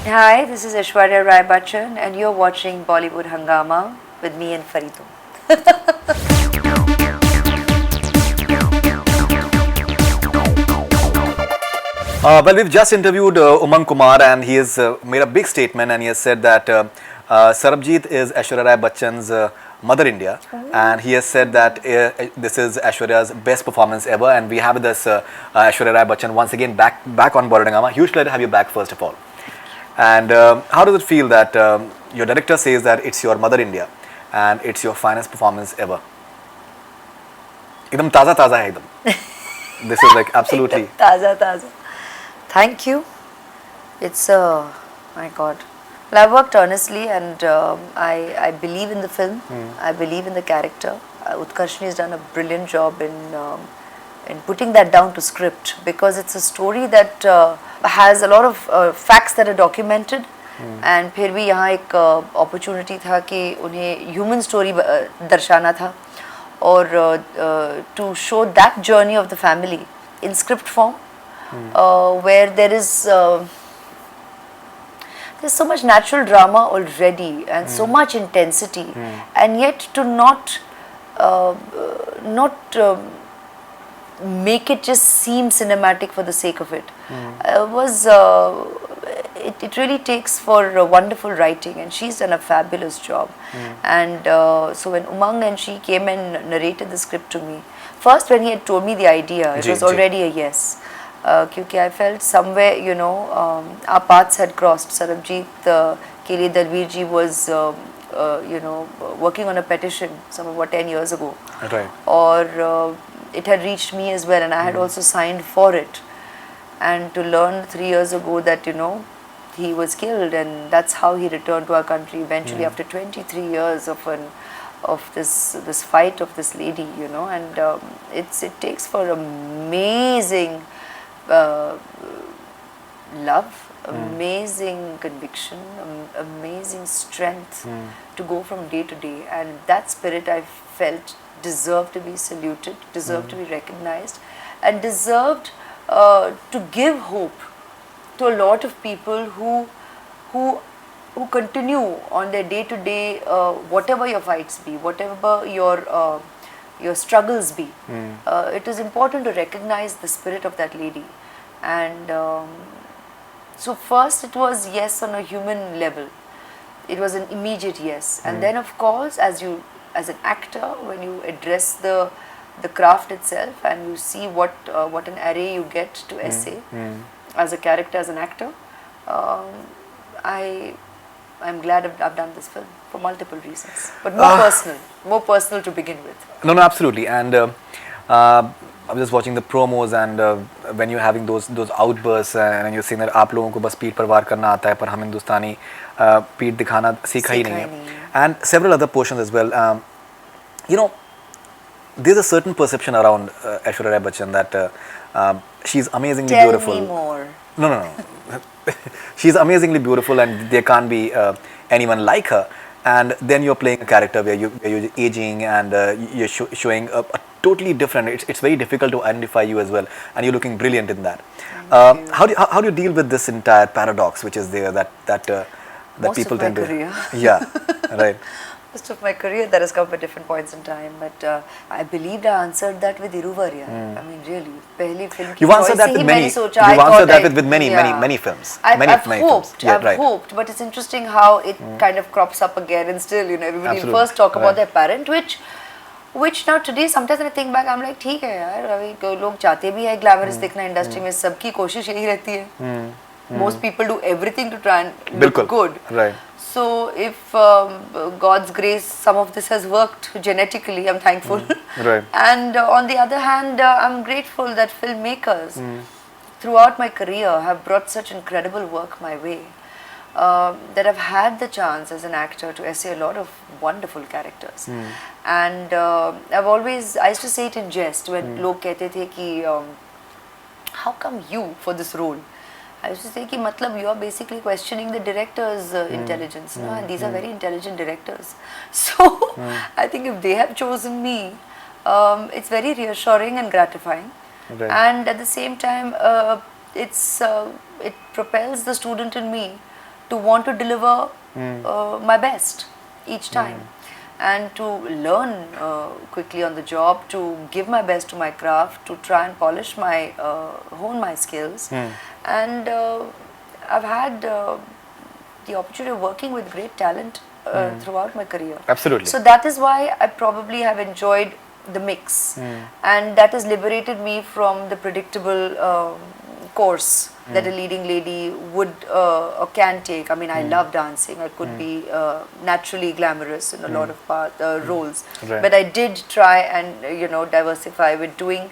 Hi, this is Aishwarya Rai Bachchan and you're watching Bollywood Hungama with me and Faridoon. Well, we've just interviewed Omung Kumar, and he has made a big statement, and he has said that Sarbjit is Aishwarya Rai Bachchan's mother India, and he has said that this is Aishwarya's best performance ever, and we have this Aishwarya Rai Bachchan once again back on Bollywood Hungama. Huge pleasure to have you back, first of all. And how does it feel that your director says that it's your mother India, and it's your finest performance ever? एकदम ताज़ा ताज़ा है एकदम. This is like absolutely. Taza. Thank you. It's my God. Well, I worked earnestly and I believe in the film. I believe in the character. Utkarshni has done a brilliant job in putting that down to script, because it's a story that has a lot of facts that are documented. And फिर भी यहाँ एक opportunity था कि उन्हें human story दर्शाना था और to show that journey of the family in script form. Where there's so much natural drama already and so much intensity, and yet to not make it just seem cinematic for the sake of it it really takes for wonderful writing, and she's done a fabulous job. And so when Umang and she came and narrated the script to me, first when he had told me the idea, it was already a yes. Because I felt somewhere, our paths had crossed. Sarbjit के लिए दलवीर जी was, working on a petition about 10 years ago. Right. Or it had reached me as well, and I had also signed for it. And to learn 3 years ago that, he was killed, and that's how he returned to our country eventually after 23 years of this fight of this lady, and it takes for amazing love, amazing conviction, amazing strength to go from day to day, and that spirit I felt deserved to be saluted, deserved to be recognized, and deserved to give hope to a lot of people who continue on their day to day, whatever your fights be, whatever your struggles be. It is important to recognize the spirit of that lady. And so first it was yes on a human level. It was an immediate yes. And then of course as an actor, when you address the craft itself and you see what an array you get to essay as a character, as an actor, I'm glad I've done this film for multiple reasons, but more personal to begin with. No, absolutely. And I was just watching the promos, and when you're having those outbursts, and you're saying that आप लोगों को बस पीठ पर वार करना आता है, पर हम हिंदुस्तानी पीठ दिखाना सीखा ही नहीं है. And several other portions as well. There's a certain perception around Aishwarya Rai Bachchan that she's amazingly beautiful. Tell me more. No. She's amazingly beautiful, and there can't be anyone like her. And then you're playing a character where you're aging, and you're showing a totally different. It's very difficult to identify you as well, and you're looking brilliant in that. How do you deal with this entire paradox which is there that Most people of my tend to? career. Yeah, right. Most of my career that has come at different points in time, but I believed I answered that with Iruvarya. I mean, really, पहली film की You've answered that with many. You've answered that with many films. I've hoped, but it's interesting how it kind of crops up again, and still, everybody first talk about their parent, which now today sometimes when I think back, I'm like, ठीक है यार, अभी लोग चाहते भी है glamorous दिखना industry में, सबकी कोशिश यही रहती है. Most people do everything to try and look good. Right. So if God's grace, some of this has worked genetically, I'm thankful. Right. And on the other hand, I'm grateful that filmmakers throughout my career have brought such incredible work my way, that I've had the chance as an actor to essay a lot of wonderful characters. And I used to say it in jest when लोग कहते थे कि how come you for this role? I used to say कि मतलब you are basically questioning the director's intelligence, and these are very intelligent directors. So I think if they have chosen me, it's very reassuring and gratifying. Right. And at the same time, it propels the student in me to want to deliver my best each time, and to learn quickly on the job, to give my best to my craft, to try and polish my hone my skills, and I've had the opportunity of working with great talent throughout my career. Absolutely. So that is why I probably have enjoyed the mix, and that has liberated me from the predictable course that a leading lady would or can take. I mean, I love dancing. I could be naturally glamorous in a lot of roles, Right. but I did try and diversify with doing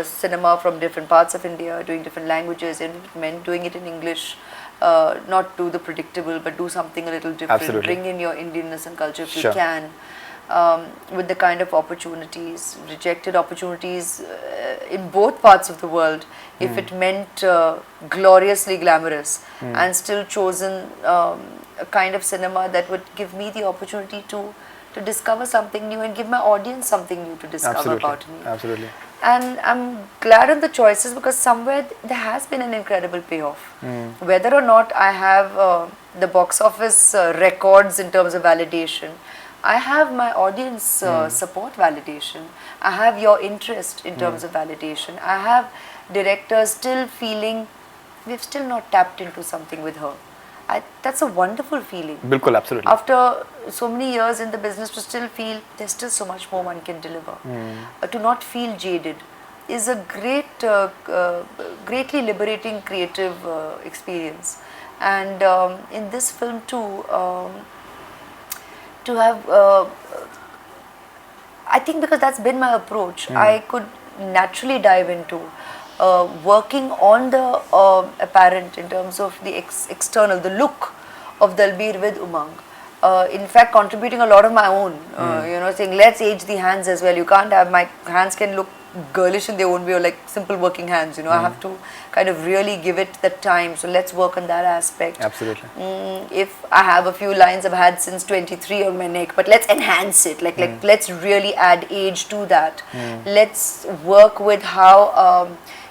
cinema from different parts of India, doing different languages, and it meant doing it in English. Not do the predictable, but do something a little different. Absolutely. Bring in your Indianness and culture if Sure. you can. With the kind of opportunities, rejected opportunities in both parts of the world, if it meant gloriously glamorous, and still chosen a kind of cinema that would give me the opportunity to discover something new and give my audience something new to discover Absolutely. about me. Absolutely. And I'm glad on the choices, because somewhere there has been an incredible payoff. Whether or not I have the box office records in terms of validation, I have my audience support validation. I have your interest in terms of validation. I have directors still feeling we've still not tapped into something with her. That's a wonderful feeling. Bilkul, absolutely. After so many years in the business, to still feel there's still so much more one can deliver. To not feel jaded is a greatly liberating creative experience. And in this film too, to have, I think because that's been my approach, I could naturally dive into working on the apparent in terms of the external, the look of Dalbir with Umang. In fact, contributing a lot of my own, saying let's age the hands as well. You can't have, my hands can look girlish and they won't be like simple working hands, I have to kind of really give it the time. So let's work on that aspect. Absolutely. If I have a few lines I've had since 23 on my neck, but let's enhance it, like let's really add age to that. Let's work with how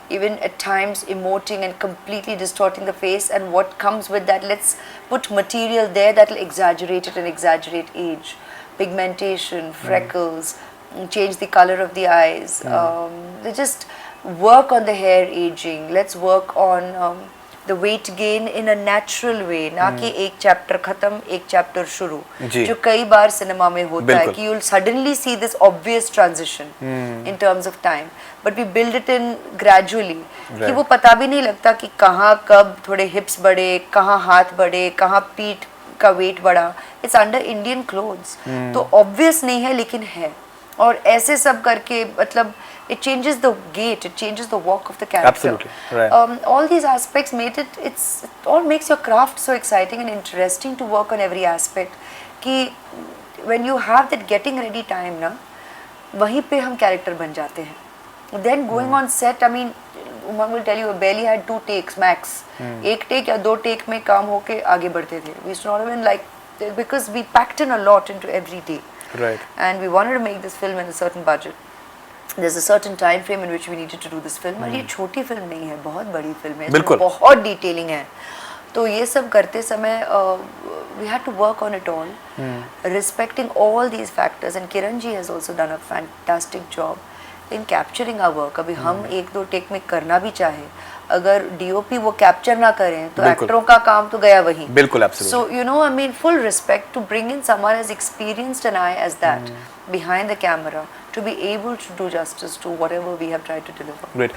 even at times emoting and completely distorting the face, and what comes with that, let's put material there that will exaggerate it and exaggerate age, pigmentation, freckles, change the color of the eyes. They just work on the hair aging. Let's work on the weight gain in a natural way, ना कि एक chapter खत्म एक chapter शुरू, जी. जो कई बार cinema में होता है बिल्कुल. कि you'll suddenly see this obvious transition in terms of time, but we build it in gradually, कि वो पता भी नहीं लगता कि कहाँ कब थोड़े hips बढ़े, कहाँ हाथ बढ़े, कहाँ पीठ का weight बढ़ा. It's under Indian clothes, तो obvious नहीं है लेकिन है. और ऐसे सब करके मतलब it changes the gait, it changes the walk of the character. Absolutely, right. All these aspects made it, it all makes your craft so exciting and interesting to work on every aspect. कि when you have that getting ready time ना, वहीं पे हम character बन जाते हैं. Then going on set, I mean, Umang will tell you, I barely had 2 takes max. एक take या 2 take में काम होके आगे बढ़ते थे. We used to not even like, because we packed in a lot into every day. Right. And we wanted to make this film in a certain budget. There's a certain time frame in which we needed to do this film. और ये छोटी film नहीं है, बहुत बड़ी film है, इसमें बहुत डिटेलिंग है. तो ये सब करते समय we had to work on it all, respecting all these factors. And Kiran ji has also done a fantastic job in capturing our work. अभी हम 1-2 टेक में करना भी चाहे, अगर DOP वो कैप्चर ना करें तो एक्टरों का काम तो गया वहीं. बिल्कुल, absolutely. So I mean, full respect to bring in someone as experienced an eye as that behind the camera to be able to do justice to whatever we have tried to deliver. Great.